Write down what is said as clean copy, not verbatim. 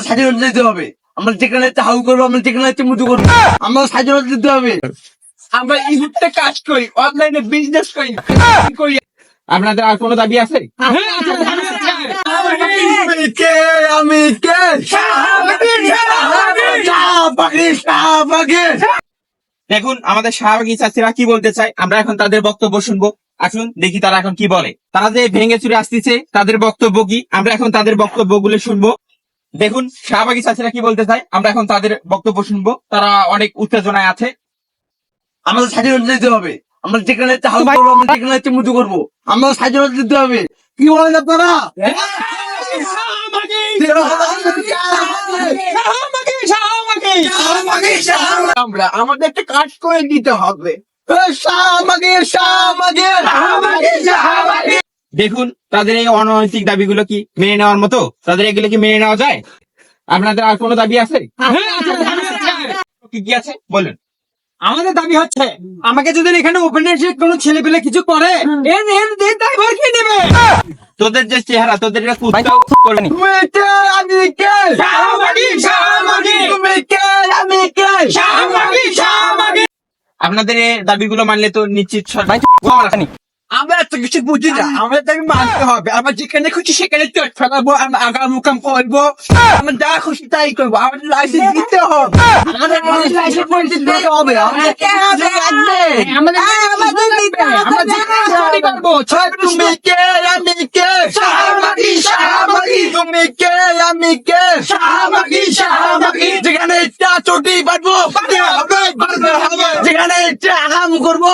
স্বাধীনতা দিতে হবে। আমরা যেখানে ইচ্ছা হাউ করবো, আমরা যেখানে ইচ্ছা মুতু করবো, আমরা স্বাধীনতা দিতে হবে। আমরা ইহুতে কাজ করি, অনলাইনে বিজনেস করি, করি। আপনাদের আর কোনো দাবি আছে? আমি কে? আমি কে? শাহবাগী, শাহবাগী। দেখুন আমাদের শাহবাগী চাষিরা কি বলতে চায়, আমরা এখন তাদের বক্তব্য শুনবো। আসুন দেখি তারা এখন কি বলে। তারা যে ভেঙে চুরে আসতেছে, তাদের বক্তব্য কি, আমরা এখন তাদের বক্তব্যগুলো শুনবো। দেখুন শাহবাগী চাষিরা কি বলতে চায়, আমরা এখন তাদের বক্তব্য শুনবো। তারা অনেক উত্তেজনায় আছে। আমাদের স্বাধীনতা দিতে হবে। আমরা যেখানে ইচ্ছা হাউ করবো, আমরা যেখানে ইচ্ছা মুতু করবো, আমরা স্বাধীনতা দিতে হবে। কি বলেন আপনারা? আমরা আমাদের একটা কাজ করে দিতে হবে। দেখুন তাদের এই অনৈতিক দাবিগুলো কি মেনে নেওয়ার মতো? তাদের এগুলো কি মেনে নেওয়া যায়? আপনাদের আর কোনো দাবি আছে? কি কি আছে বলুন। আমাদের দাবি হচ্ছে, আমাকে যদি এখানে ওপেনের কোনো ছেলে পেলে কিছু করে, এর ড্রাইভার কি নেবে? তোদের যে চেহারা, তোদের এটা কুত্তাও করেনি। তুমি কে? আমি কে? তুমি কে? আমি কে? আপনাদের এই দাবিগুলো মানলে তো নিশ্চিত সরকার আমরা এত কিছু বুঝি না, আমাদের দাবি মানতে হবে। আমরা যেখানে খুশি সেখানে চট ফেলাবো, আমরা আগাম মুকাম করবো, আমরা যা খুশি তাই করবো। আমাদের লাইসেন্স দিতে হবে, আমাদের লাইসেন্স দিতে হবে। আমাদের কে লাগবে? আমাদের দিতে হবে। আমরা যেখানে স্টাডি করবো। তুমি কে? আমি কে? তুমি কে? আমি কে? যেখানে ইচ্ছা চটি পারবো, যেখানে ইচ্ছা আগাম করবো।